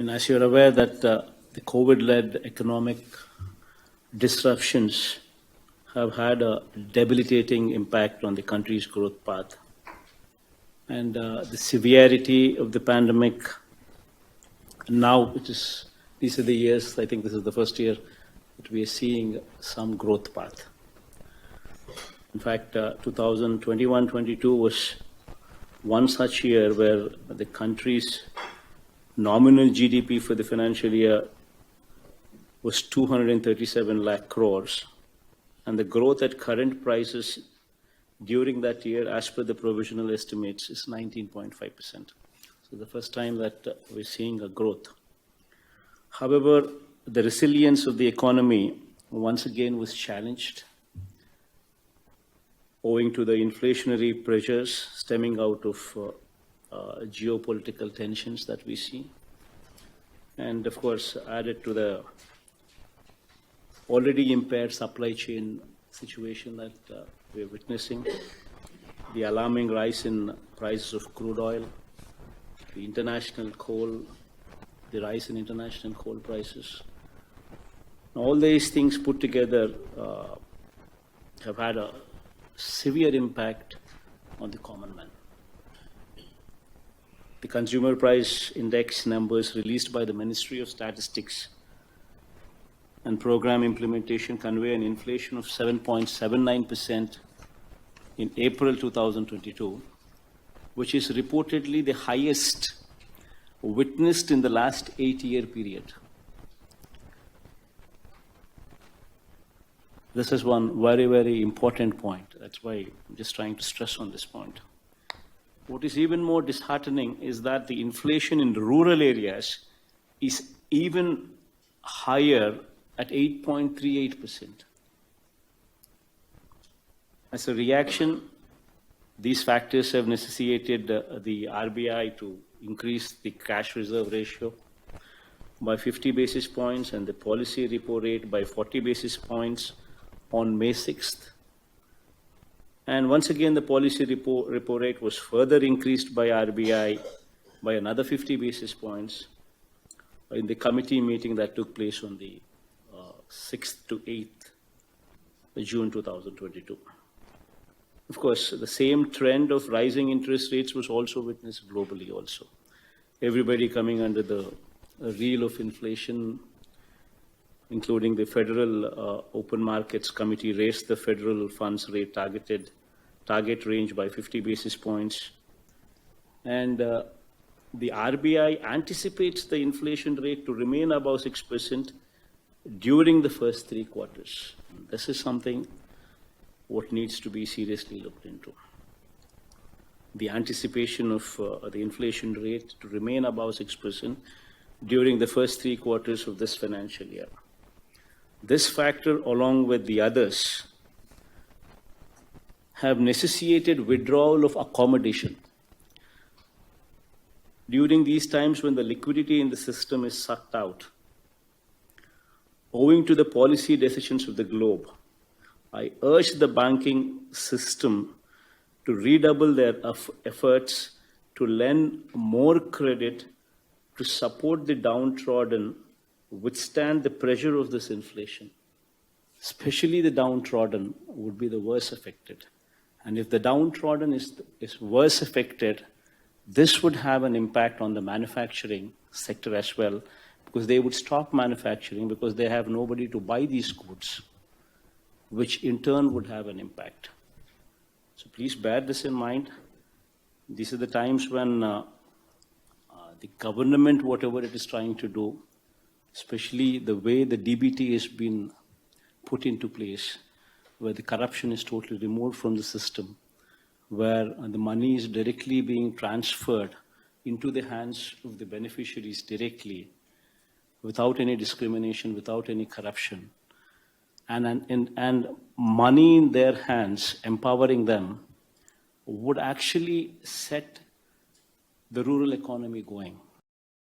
And as you're aware that the COVID-led economic disruptions have had a debilitating impact on the country's growth path. And the severity of the pandemic, now these are the years, I think this is the first year that we are seeing some growth path. In fact, 2021-22 was one such year where the country's nominal GDP for the financial year was 237 lakh crores, and the growth at current prices during that year, as per the provisional estimates, is 19.5%. So the first time that we're seeing a growth. However, the resilience of the economy once again was challenged owing to the inflationary pressures stemming out of geopolitical tensions that we see. And of course, added to the already impaired supply chain situation that we're witnessing, the alarming rise in prices of crude oil, the international coal, the rise in international coal prices. All these things put together have had a severe impact on the common man. The consumer price index numbers released by the Ministry of Statistics and Program Implementation convey an inflation of 7.79% in April 2022, which is reportedly the highest witnessed in the last 8-year period. This is one very, very important point. That's why I'm just trying to stress on this point. What is even more disheartening is that the inflation in the rural areas is even higher at 8.38%. As a reaction, these factors have necessitated the RBI to increase the cash reserve ratio by 50 basis points and the policy repo rate by 40 basis points on May 6th. And once again, the policy repo rate was further increased by RBI by another 50 basis points in the committee meeting that took place on the 6th to 8th June 2022. Of course, the same trend of rising interest rates was also witnessed globally also. Everybody coming under the reel of inflation, including the Federal Open Markets Committee, raised the federal funds rate target range by 50 basis points. And the RBI anticipates the inflation rate to remain above 6% during the first 3 quarters. This is something what needs to be seriously looked into. The anticipation of the inflation rate to remain above 6% during the first 3 quarters of this financial year. This factor, along with the others, have necessitated withdrawal of accommodation. During these times when the liquidity in the system is sucked out, owing to the policy decisions of the globe, I urge the banking system to redouble their efforts to lend more credit to support the downtrodden, withstand the pressure of this inflation. Especially the downtrodden would be the worst affected. And if the downtrodden is worse affected, this would have an impact on the manufacturing sector as well, because they would stop manufacturing because they have nobody to buy these goods, which in turn would have an impact. So please bear this in mind. These are the times when the government, whatever it is trying to do, especially the way the DBT has been put into place, where the corruption is totally removed from the system, where the money is directly being transferred into the hands of the beneficiaries directly, without any discrimination, without any corruption, and money in their hands, empowering them, would actually set the rural economy going.